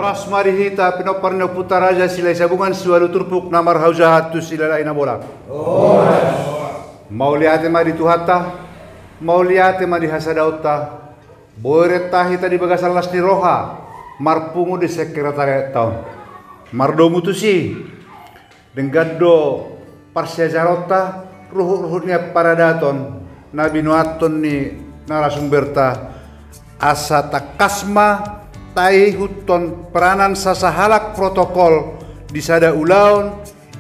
Horas marihita pinoparno putaraja sila sabungan siwalu turpuk namar haujahat tu sila lain bolak. Mauliate mari tuhata, mauliate mari hasadauta, boireta hita di bagasalas ni roha, marpungu di sekretariat tahun. Mardo mutusi, denggado parsiajarota, ruhut-ruhutnya paradaton, nabi nuaton ni narasumberta, asa takasma, tai huton peranan sasahalak protokol di sada ulaun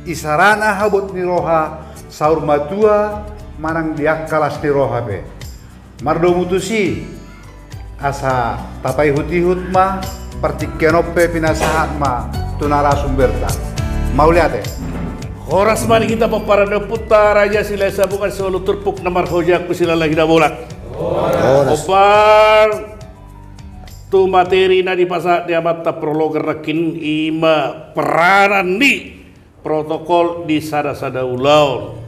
isarana habot ni roha saur matua manang diakalas ni roha be mardo mutusi asa tapai hutihut ma partikenope pinasahat ma tunara sumberta mau lihat horas mari kita peparada putar raja sila sabungan selalu turpuk namar hojak kusila lagi dah bolak opar tu materi na di pasal dia mata prolog rakin ima peranan di protokol di sada-sada ulaun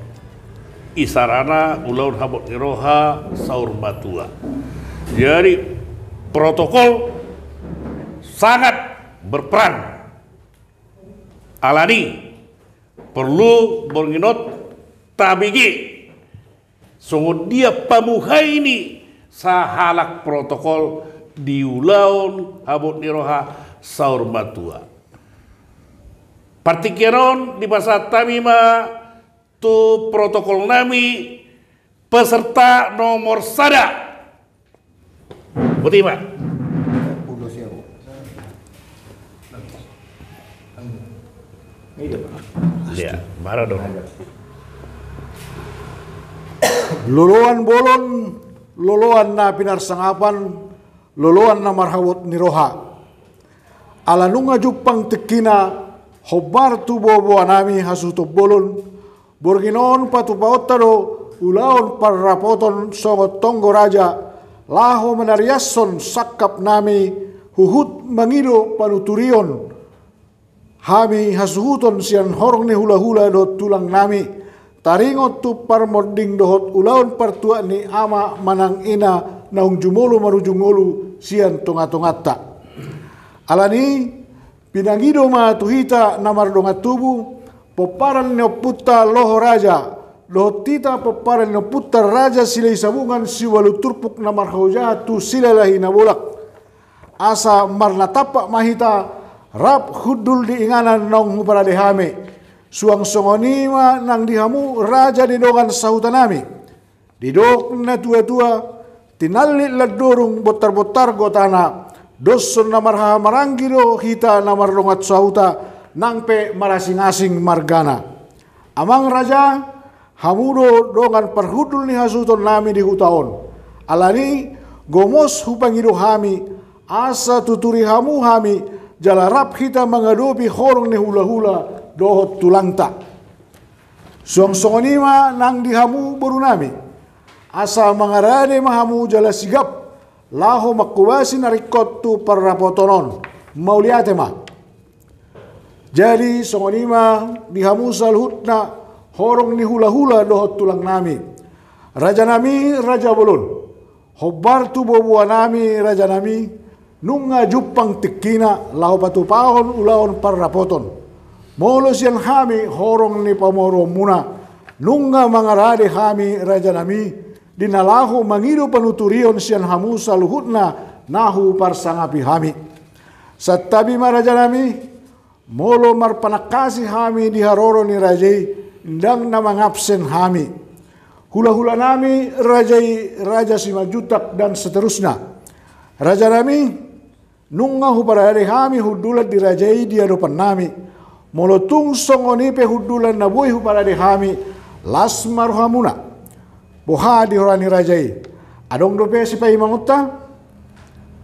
isarana ulaun habot niroha saur batua. Jadi protokol sangat berperan alani perlu berginot tabigi sungguh dia pamuhai ini sahalak protokol di ulaun habot niroha saur batua. Partikeron di masa tamima tu protokol nami peserta nomor sada. Butima. Ya, marah dong. Luluan bolon, luluan na pinarsangapan, loloan na marhawot ni roha. Alanunga jupang tekina hobar tu bobo anami hasuto bolon. Borginon patupaotaro ulaon parrapoton songot tonggo raja. Laho menariason sakap nami huhut mangido panuturion. Hami hasuhuton sian horong ni hula-hula do tulang nami. Taringot tu parmoding dohot ulaon partua ni ama manang ina naung jumolo marujungolu sian tonga-tongata. Alani pinangido ma tuhita namar donga tubu poparan nyo puta loho raja loho tita poparan nyo puta raja sila isabungan siwalu turpuk namar haujaha tu sila lahi nabolak asa marnatapak mahita rap hudul diinganan naung huparadehame suang songonima nang dihamu raja didongan sahutanami didok na tua-tua tinali ladorung botar-botar gotana doson namar marangiro hita namar longat sauta nangpe marasing-asing margana amang raja hamudo dongan perhudul ni hasuton nami di hutaon alani gomos hupangido hami asa tuturi hamu hami jalarap hita mengadopi horong ni hula-hula dohot tulangta suang-songonima nang dihamu boru nami asa mangarane mahamu jala sigap laho makubasi narikot tu parrapotonon mauliate ma jadi songonima dihamu salhutna horong ni hula-hula dohot tulang nami raja bolon hobar tu bobua nami raja nami nunga jupang tikina laho patupahon ulaon parrapoton molos yang hami horong ni pamoro muna nunga mangarade hami raja nami dinalahu mangido panuturion sian hamu saluhutna nahu parsangapi hami satabi maraja nami molo marpanakasi hami di haroro ni rajai ndang na mangabsen hami hula-hula nami raja simajutak dan seterusnya raja nami nunga huparade hami hudulat di rajai di hadapan nami molotung songonipe hudulan nabuhi huparade hami lasmar hamuna boha di horani rajai adong dope sipai manguta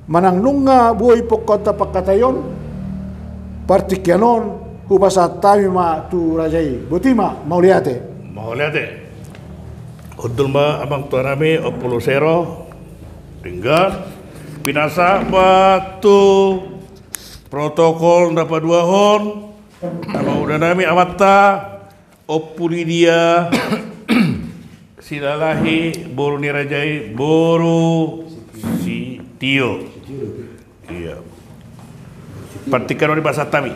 manang nunga buhi pokota pakatayon partikianon hupasatami ma tu rajai butima mauliate hudul ma amang tuanami opulosero tinggal pinasa batu protokol dapat dua hon nama udah nami amatta opuli dia silalahi boru nirajai boru si tio iya Partikano di bahasa Tami.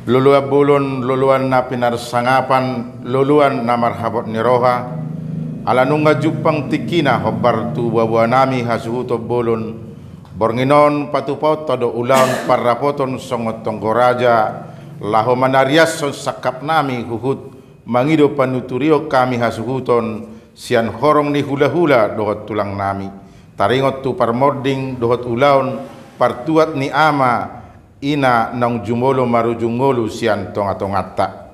Luluan bulon, luluan na pinarsangapan, luluan na marhabot ni Roha, ala nunga jupang tikina hobar tu buwa nami hasuhuto bulon, bornginon patupaw todo ulaon parapoton songot tonggoraja, laho manarias son sakap nami huhut, mangido panuturio kami hasuhuton, sian horong ni hula-hula dohot tulang nami, taringot tu parmording dohot ulaon, partuat ni ama, ina nang jumolo marujungolo sian tonga-tongata.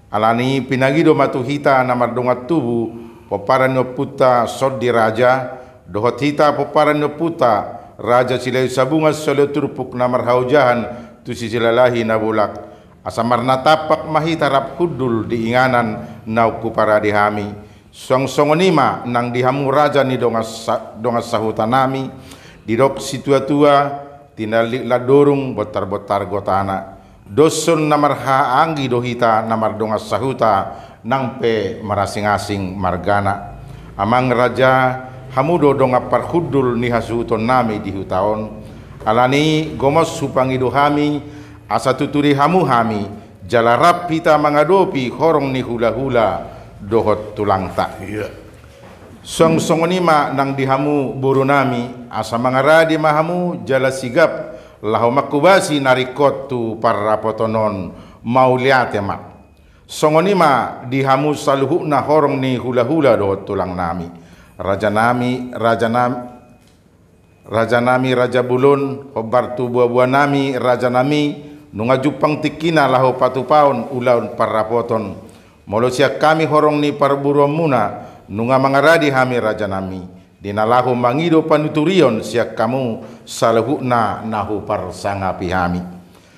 Alani pinagido matuhita na mardongat tubu, poparan no puta sod di raja, dohot hita poparan no puta, raja silay sabungas solo turpuk na marhaujahan, tu si silalahi na bulak. Asamar natapak mahita rap hudul di inganan na kupara dihami. Song-songonima nang dihamu raja ni dongas sahutanami, didok situa-tua, tinalik la dorong botar-botar gotana. Doson namarha anggi dohita namar dongas sahuta nang pe marasing-asing margana. Amang raja hamudo donga parhudul ni hasuton nami di hutaon. Alani gomos supangido hami asa tuturi hamu hami jalarap pita mangadopi horong ni hula-hula dohot tulang tak. Song-songonima nang dihamu buru nami asa mangaradi mahamu jala sigap lahu makubasi narikot tu parapotonon mauliate mak. Songonima dihamu saluhu na horong ni hula-hula dohot tulang nami. Raja nami raja bulun hobar tu buah-buah nami raja nami nunga jupang tikina lahu patupaon ulaun parapoton. Molosia kami horong ni parburuan muna nunga mangaradi hami raja nami dinalahu mangido panuturion siak kamu salahukna nahu parsanga pihami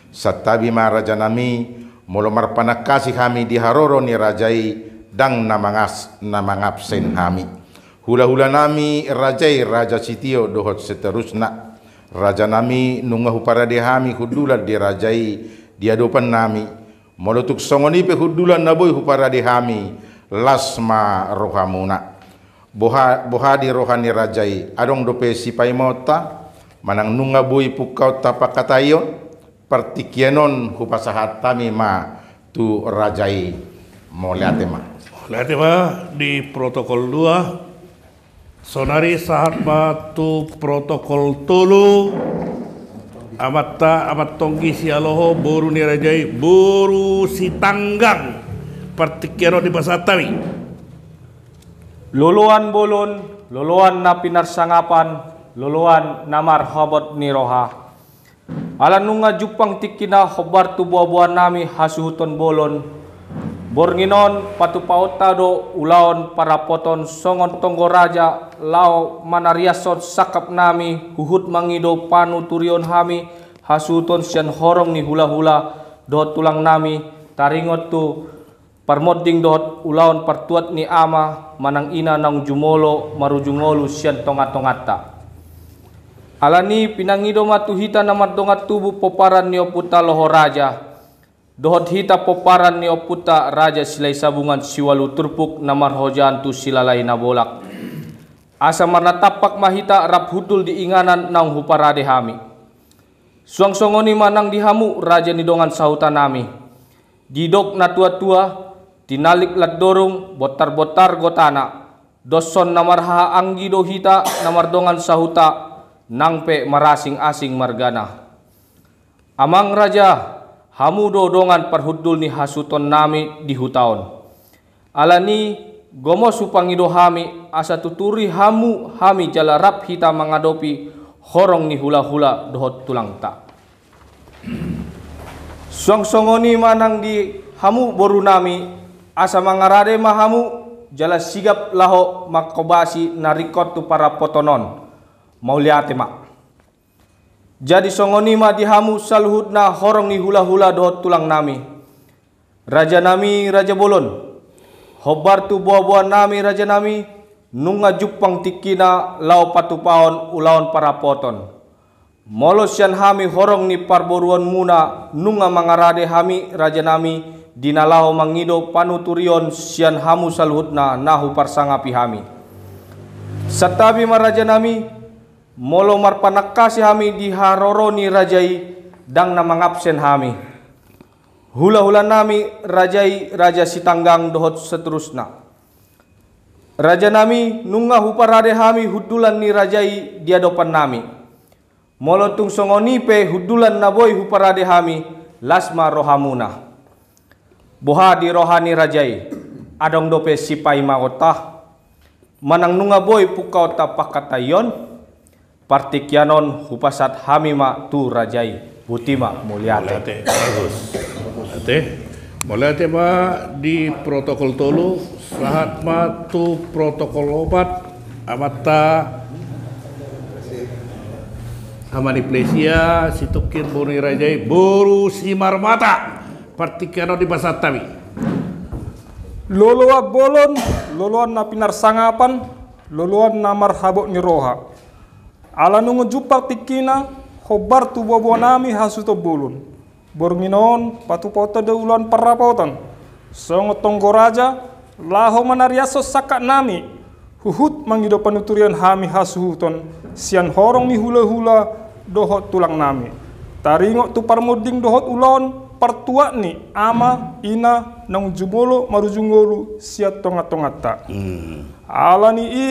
satabi ma raja nami molomar panakasi hami diharoro ni rajai dang namangapsen hami hula-hula nami rajai raja sitio dohot seterusna raja nami nunga huparadi hami hudulat di rajai diadopan nami molotuk songonipe hudulan naboy huparadi hami lasma rohamuna bohadi rohani rajai adong dope sipai mota manang nunga bui pukau tapakatayon partikianon hupasahat tami ma tu rajai moliate ma di protokol 2 sonari sahat ma tu protokol 3 amat tonggi si aloho boru ni rajai boru si tanggang partikiano di bahasa Tawi. Luluan bolon, luluan na pinarsangapan, luluan na marhabot ni Roha. Alan nunga jupang tikina hobar tu buah-buah nami hasuhuton bolon. Bornginon patupautado ulaon parapoton songon tonggo raja lao manariasot sakap nami huhut mangido panuturion hami hasuhuton sian horong ni hula-hula dohot tulang nami taringot tu parmoding dohot ulaon partuat ni ama manang ina nang jumolo marujungolu sian tongat-tongata. Alani pinangido matuhita na mardongat tubu poparan ni oputa loho raja. Dohot hita poparan ni oputa raja silay sabungan siwalu turpuk na marhojan tu silalay na bolak. Asa marnatapak mahita rap hudul di inganan nang huparade hami. Suang-songoni manang dihamu raja ni dongan sahutan nami. Didok na tua-tua tinalik lat dorong botar-botar gotana doson namarha anggi dohita namardongan sahuta nangpe marasing-asing margana. Amang raja hamu dodongan parhudul ni hasuton nami di hutaon. Alani gomo supangido hami asa tuturi hamu hami jalarap hita mangadopi horong ni hula-hula dohot tulang ta. Song-songoni manang di hamu boru nami asa mangarade mahamu jala sigap laho makobasi narikot tu para potonon mauliate mak. Jadi songoni ma dihamu saluhut na horong ni hula-hula dohot tulang nami. Raja nami raja bolon. Hobar tu buah-buah nami raja nami nunga jupang tikina lau patupaon ulaon para poton. Molosian hami horong ni parboruan muna nunga mangarade hami raja nami dinalaho mangido panuturion sian hamu saluhutna nahu parsangapi hami. Satabi maraja nami molo marpanakasi hami di haroroni rajai dang na mangabsen hami. Hula-hula nami rajai raja sitanggang dohot seterusna. Raja nami nunga huparade hami hudulan ni rajai dia dopan nami. Molotung songonipe hudulan naboy huparade hami lasma rohamuna. Boha di rohani rajai adong dope sipai magota. Manang nunga boy pukau tapakatayon partikyanon hupasat hamima tu rajai butima mulyate. Bagus. Mulyate ma di protokol tolu sahat ma tu protokol obat amata sama di plesia situkin boni rajai boru simar mata partikyanon di basatami. Loloa bolon, loloan na pinarsangapan, loloan na marhabot ni roha. Ala nungo jupak tikina, hobar tu bobo nami hasuto bolon. Bornginon, patupota de ulan parapotan. Songo tonggo raja, laho manariaso sakak nami. Huhut mangido panuturian hami hasuhuton, sian horong ni hula-hula dohot tulang nami. Taringok tu parmuding dohot ulon, partuak ni ama ina nang jumolo marujungolu siat tongat-tongata. Ala ni i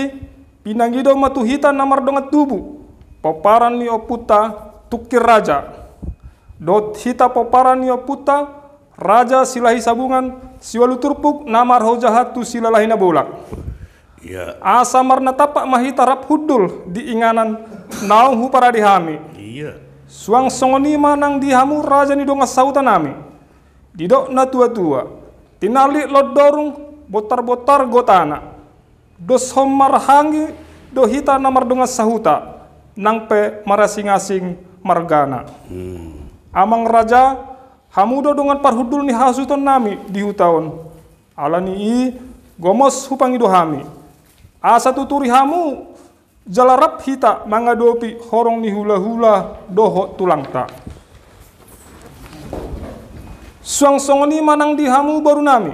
pinangido matuhita namar dongat tubu. Paparan ni oputa tukir raja. Dot hita paparan ni oputa raja silahi sabungan siwalu turpuk namar hojahatu silalahi na bolak. Iya. Asa marna tapak mahita rap hudul di inganan naung hupara dihami. Iya. Suang songoni manang dihamu raja ni donga sauta nami. Didok na tua-tua. Tinali lodorung botar-botar gotana. Dos homar hangi do hita namar donga sahuta. Nang pe marasing-asing margana. Amang raja hamudo dongan parhudul ni hasuton nami di hutaon. Alani i gomos hupangido hami. Asa tuturi hamu jalarap hita mangadopi horong ni hula-hula doho tulang ta. Suang songoni manang dihamu baru nami.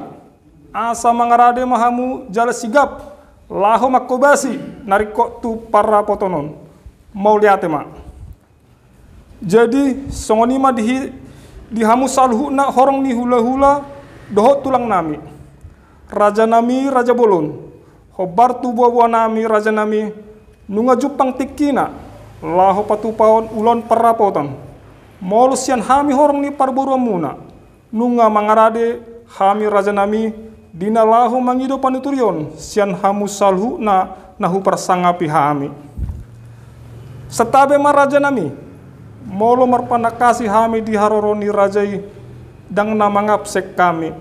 Asa mangarade mahamu jala sigap. Laho makobasi nariko tu para potonon. Mau liate mak. Jadi songoni ma dihamu salhu na horong ni hula-hula doho tulang nami. Raja nami raja bolon. Hobar tu buah nami raja nami. Nunga jupang tikina, laho patupaon ulon parapotan. Molusian hami horong ni parburu muna. Nunga mangarade hami raja nami, dina laho mangido panuturion, sian hamu salhu na nahu persangapi hami. Setabe maraja nami, molo marpanakasi hami di haroroni rajai, dang na mangapsek kami.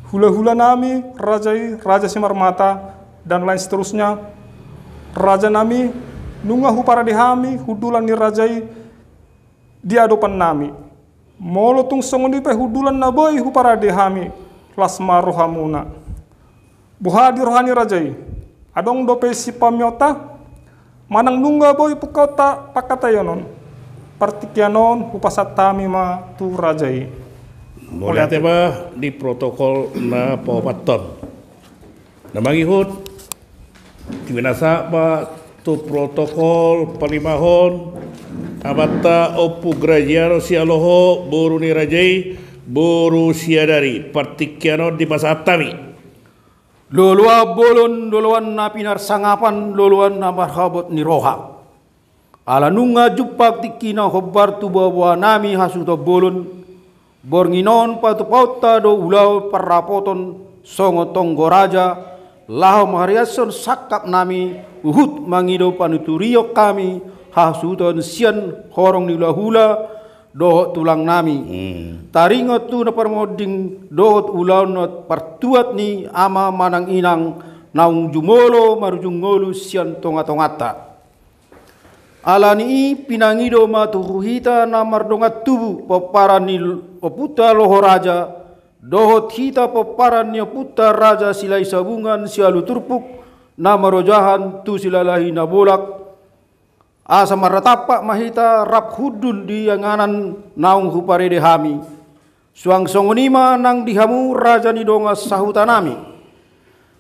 Hula-hula nami, rajai, raja simar mata, dan lain seterusnya. Raja nami nunga hupara dihami hudulan ni rajai di adopan nami. Molo tung songoni pe hudulan naboy hupara dihami lasma rohamuna. Buha di rohani rajai. Adong dope si pamiota manang nunga boy pukota pakatayonon. Partikyanon hupasatami ma tu rajai. Mulyate ba di protokol na paupaton. Namangihut Timinasa pa tu protokol palimahon amata opu grajiano si aloho boru ni rajai boru siadari partikyano di masatami. Lolua bolon loluan na pinarsangapan loluan na marhabot ni roha. Ala nunga jupak tikina hobar tu bawa nami hasuto bolon bornginon patupauta do ulau parapoton songo tonggo raja. Laho mahariason sakap nami uhut mangido panuturio kami hasuton sian horong nilahula dohot tulang nami. Taringot tu na parmoding dohot ulaw na partuat ni ama manang inang naung jumolo marujungolu sian tonga-tongata. Alani pinangido maturuhita na mardongat tubu paparan ni oputa loho raja. Dohot hita paparan niya puta raja silai sabungan sialu turpuk na marojahan tu silalahi na bolak. Asa maratapak mahita rap hudul di yanganan naung huparede hami. Suang songonima nang dihamu raja ni donga sahuta nami.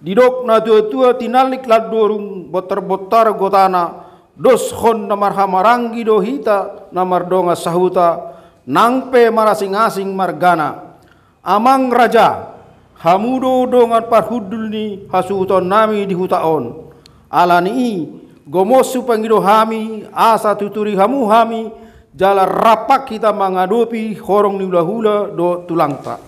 Didok na tua-tua tinalik ladorung botar-botar gotana. Dos hon na marhamaranggi do hita na mardonga sahuta. nangpe marasing-asing margana. Amang raja, hamudo dongan parhudul ni hasuton nami di hutaon. Alani gomosu pangido hami, asa tuturi hamu hami, jala rapak kita mengadopi horong ni hula-hula do tulangta.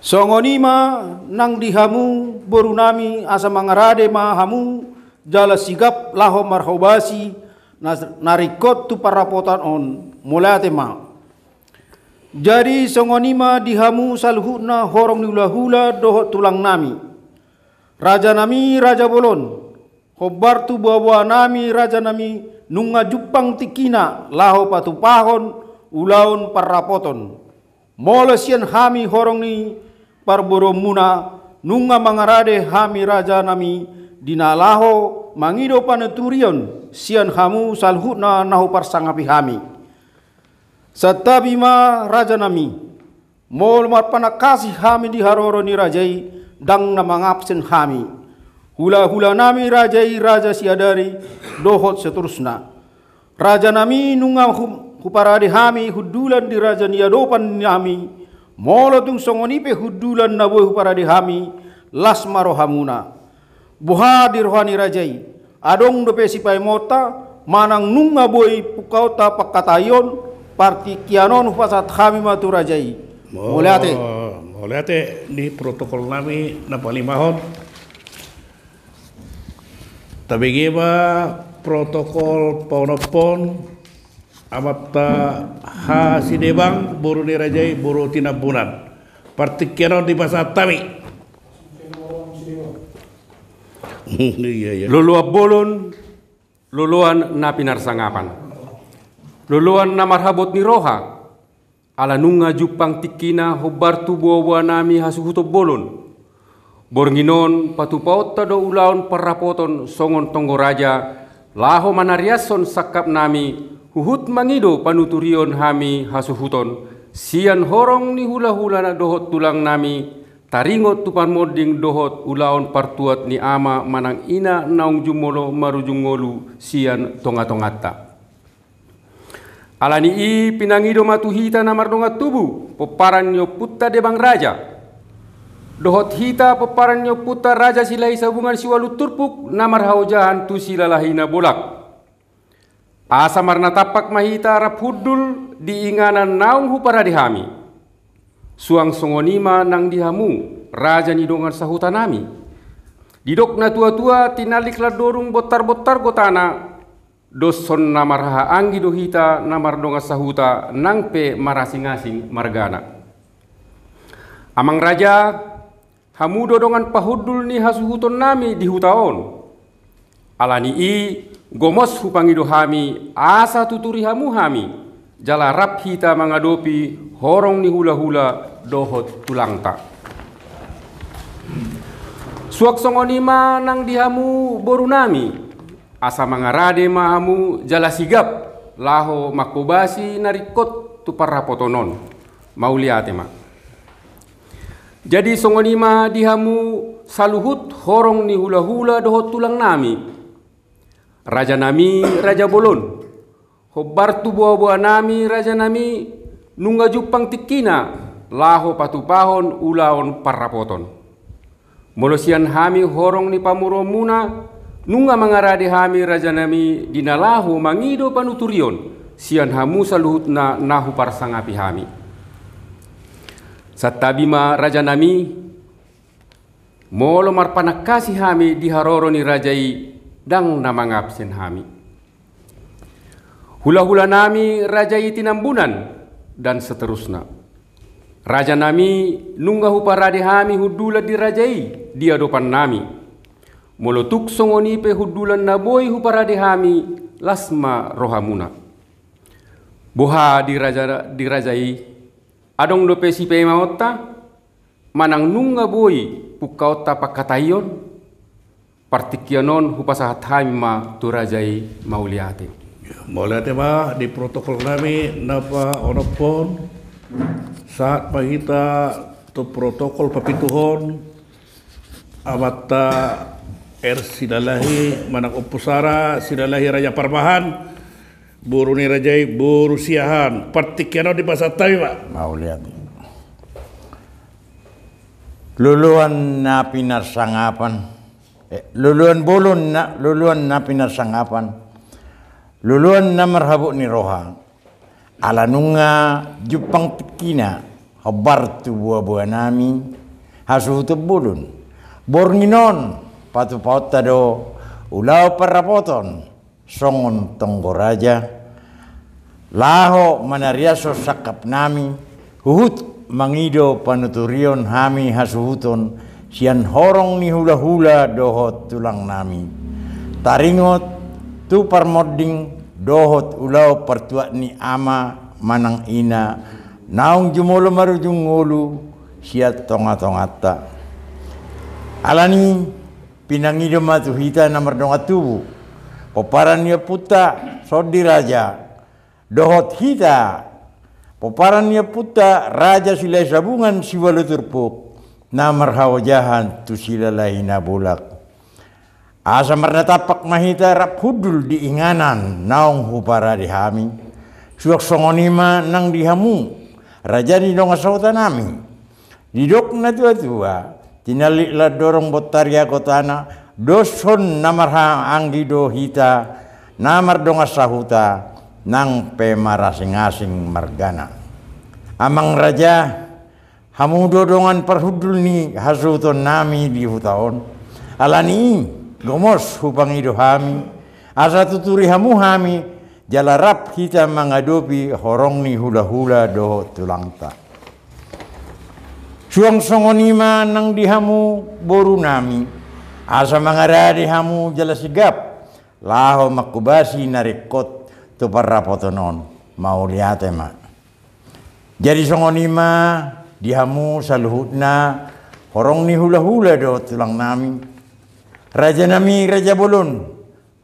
Songonima nang dihamu boru nami asa mangarade ma hamu jala sigap laho marhobasi narikot tu parapotan on mulate ma. Jadi songonima dihamu saluhutna horong ni hula-hula dohot tulang nami. Raja nami raja bolon. Hobar tu buah-buah nami raja nami nunga jupang tikina laho patupahon ulaun parapoton. Molesian hami horong ni parboromuna nunga mangarade hami raja nami dinalaho mangido paneturion sian hamu salhutna nahu parsangapi hami. Satabima raja nami mol marpanakasi hami di haroro ni rajai dang na mangapsen hami. Hula-hula nami rajai raja siadari dohot seterusna. Raja nami nunga huparade hami hudulan di raja niadopan nami. Molotung songonipe hudulan na boy huparade hami lasmaro hamuna. Buha di rohani rajai adong dope sipai mota manang nunga boy pukauta pakatayon parti kianon hupasat hami matu rajai. Moleate di protokol nami na palimahon. Tabigima protokol paunopon amapta ha sidebang buru ni rajai buru tinabunan partikiano di masa tami. Luluab bolon luluan na pinarsangapan luluan na marhabot ni roha ala nunga jupang tikina hobar tu buah nami hasuhutob bolon bornginon patupaut tado ulaon parapoton songon tonggo raja laho manariason sakap nami huhut mangido panuturion hami hasuhuton sian horong ni hula-hula na dohot tulang nami taringot tupan moding dohot ulaon partuat ni ama manang ina naung jumolo marujungolu sian tonga-tongata. Alani i pinangido matuhita na mardongat tubu peparan nyo putta debang raja. Dohot hita peparan nyo putta raja silai sabungan siwalu turpuk na marhaujahan tu silalahi na bolak. Asa marna tapak mahita rap hudul diinganan naung hupara dihami. Suang songonima nang dihamu raja ni dongan sahuta nami. Didok na tua-tua tinalik la dorung botar-botar gotana doson na marha anggi dohita na mardonga sahuta nang pe marasing-asing margana. Amang raja hamu dodongan pahudul ni hasuhuton nami di hutaon. Alani i gomos hupangido hami asa tuturi hamu hami jala rap hita mangadopi horong ni hula-hula dohot tulangta. Suak songonima nang dihamu boru nami asa mangarade mahamu jala sigap laho makobasi narikot tu parapotonon mauliate ma. Jadi songonima dihamu saluhut horong ni hula-hula dohot tulang nami. Raja nami raja bolon hobar tu buah-buah nami raja nami nunga jupang tikina laho patupahon ulaon parapoton. Molosian hami horong ni pamuromuna nunga mangarade hami raja nami dinalahu mangido panuturion sian hamu saluhut na nahu parsangapi hami. Satabima raja nami molo marpanakasi hami di haroro ni rajai dang namangapsen hami. Hula-hula nami rajai tinambunan dan seterusnya. Raja nami nunggah huparade hami hudula di rajai dia dopan nami. Molotuk songoni pe hudulan naboy huparade hami lasma rohamuna. Boha di rajai adong dope si pe maotta manang nunggah boy pukauta pakatayon partikianon hupasahat hami tu rajai mauliate. Mauliate ma di protokol nami napa onopon saat mahita tu protokol papituhon amata sinalahi manang opusara sinalahi raja parmahan Buru ni rajai buru siahan partikiano di pasatay Pak. Mau lihat. Luluan na pinarsangapan. Luluan bolon na pinarsangapan. Luluan na marhabok ni roha. Alanunga jupang tikina habar tu buah-buah nami hasu tu bulun. Bornginon patu pautado ulau parapoton songon tonggoraja laho manariaso sakap nami huhut mangido panuturion hami hasuhuton sian horong ni hula-hula dohot tulang nami taringot tu parmoding dohot ulau pertua ni ama manang ina naung jumolo marujung ngulu siat tonga-tongata alani pinangido matuhita namar dongat tubuh poparan niya puta sodi raja dohot hita poparan niya puta raja sila sabungan siwalu turpuk namar hawajahan tu sila lahina bulak asa marna tapak mahita rap hudul di inganan naung hupara dihami suak songonima nang dihamu raja di donga sauta nami didok na tua-tua tinalik la dorong botaria kotana doson namar anggido hita namar donga sahuta nang pemarasing-asing margana amang raja hamudo dongan perhudul ni hasuton nami di hutaon alani gomos hupangido hami asa tuturi hamu hami jalarap kita mengadopi horong ni hula-hula doho tulangta suang songonima nang dihamu boru nami asa mangaradi hamu jala sigap laho makubasi narikot tu parapotonon mau liate ma jadi songonima dihamu saluhutna horong ni hula-hula doho tulang nami raja nami raja bolon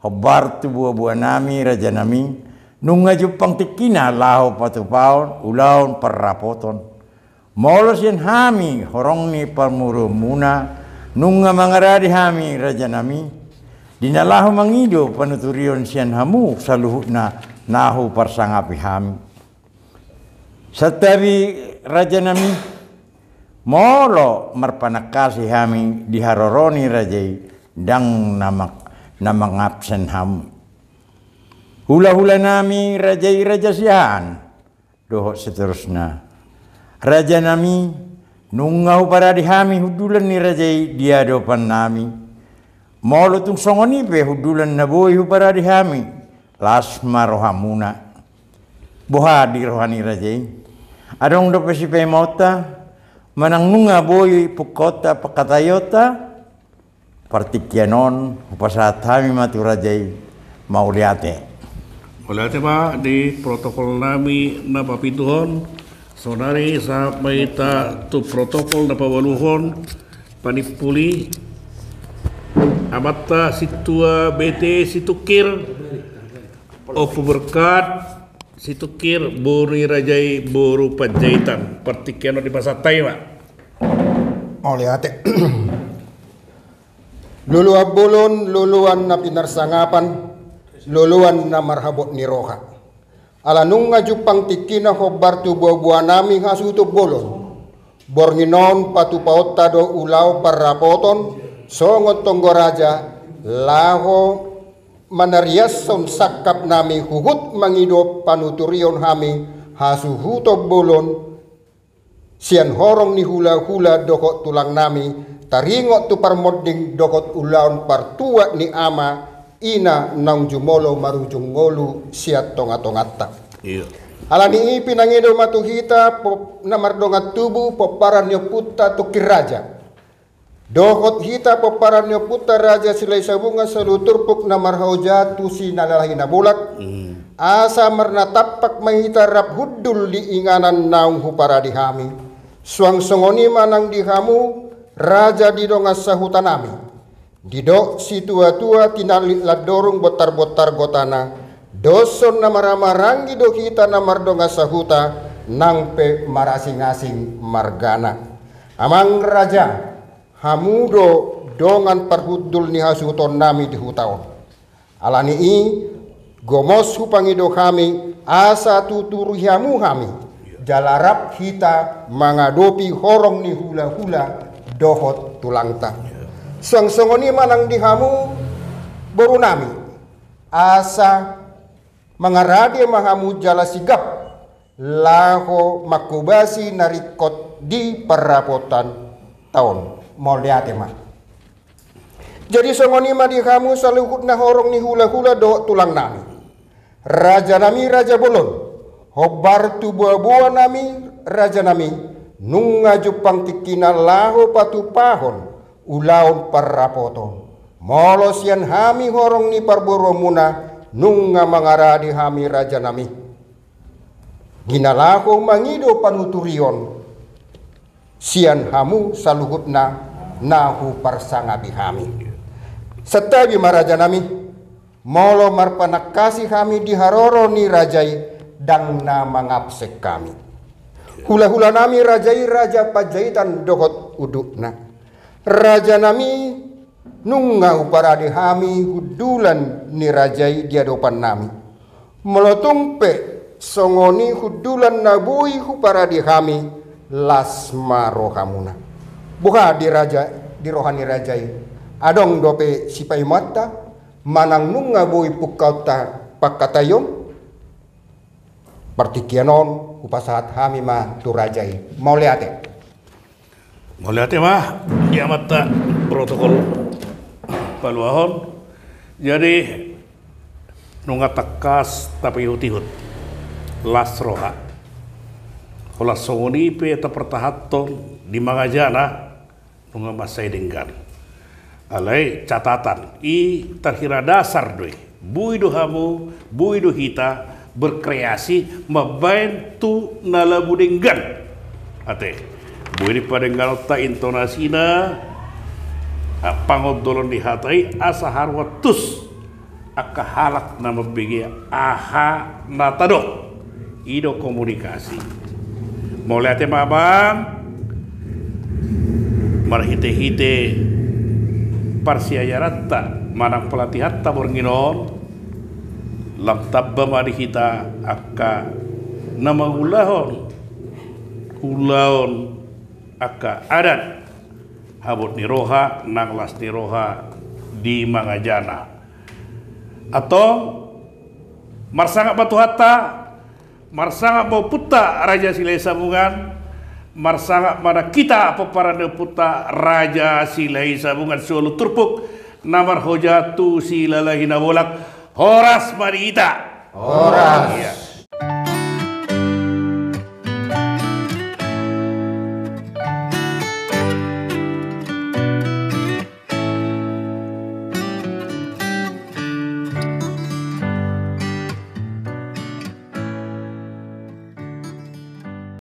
hobar tu buah-buah nami raja nami nunga jupang tikina laho patupaon ulaon parapoton molos yan hami horong ni parmurumuna nunga mangaradi hami raja nami dinalahu mangido panuturion sian hamu saluhutna nahu parsangapi hami satabi raja nami molo marpanakasi hami diharoroni rajai dang namang absen ham hula-hula nami rajai raja sian dohot seterusnya raja nami nungau para dihami hudulan ni rajai dia dopan nami molo tung songoni pe hudulan na boy para dihami lasma rohamuna boha di rohani rajai adong do pesi pe mauta manang nunga boy pukota pakatayota partikianon upasat kami matu rajai mau liate. Liate Pak di protokol nami na papituhon saudari sampai ta tu protokol na pawaluhon panipuli amata situa BT situkir opu berkat situkir bori rajai boru panjaitan partikianon di pasatay Pak. Oh liate. Luluan bolon, luluan na pinarsangapan, luluan na marhabot ni roha. Alanung nga jupang tikina hobar tu buah-buah nami hasuto bolon. Bornginon patupaot tado ulaw parapoton, songot tonggoraja, laho manarias son sakap nami hugut mangido panuturion hami hasuhuto bolon. Sian horong ni hula-hula dokot tulang nami, taringot tu parmoding dokot ulaon partua ni ama ina nang jumolo marujung ngolu siat tonga-tongata. Iya. Alani pinangido matuhita namardongat tubu poparan nyo puta tukir raja. Dokot hita poparan nyo puta raja silay sabunga saluturpuk namarhauja tu sinalalahi na bulak. Asa marnatapak mahita rap hudul di inganan naung hupara dihami. Suang songoni manang dihamu raja didonga sahutanami didok si tua-tua tinalik ladorong botar-botar gotana doson namaramaranggi do kita namardonga sahuta nang pe marasing-asing margana amang raja hamudo dongan parhudul ni hasuton nami di hutaon alani i Gomos hupangido kami asa tuturuhiamu kami. Jalarap hita mangadopi horong ni hula-hula dohot tulangta. Sang-sangoni manang dihamu boru nami. Asa mangaradi mahamu jala sigap. Laho makubasi narikot di perapotan tahun. Moliate mah. Jadi sangoni ma dihamu saluhut na horong ni hula-hula dohot tulang nami. Raja nami Raja Bolon, hobar tu buah-buah nami Raja nami, nunga jupang tikina laho patu pahon, ulaon parapoton. Molos yan hami horong ni parboromuna, nunga mangaradi hami Raja nami. Ginalako mangido panuturion, sian hamu saluhut na nahu parsangabi hami. Setabi maraja nami, molo marpanak kasih kami diharoro ni rajai dang na mangapsek kami. Hula-hula nami rajai raja pajaitan dohot udukna. Raja nami nunga uparade kami hudulan ni rajai diadopan nami. Melotungpe songoni hudulan nabui huparade kami lasma rohamuna. Buka di raja di rohani rajai. Adong dope sipai mata. Manang nunga bui pukauta pakatayong partikianon upasahat hami ma turajai mau liate mah kiamat tak protokol paluahon jadi nunga takas tapi hutihut las roha kola songoni pe ta pertahaton di mangajana nunga masai denggan alai catatan i terhira dasar doi bui dohamu bui dohita berkreasi mabain tu nala budenggan ate bui di padenggal ta intonasina pangodolon dihatai asa harwatus aka halak nama begi aha natado ido komunikasi mau lihat mabang marhite-hite parsiayaratta manang pelatihatta bornginon lam tabba marihita akka nama ulahon akka adat habot niroha nang las niroha di mangajana atau marsanga batu hatta marsanga mau putta raja silai sambungan marsanga mana kita peparane puta raja silai sabungan solo turpuk namar hojatu silalahina bolak horas marita horas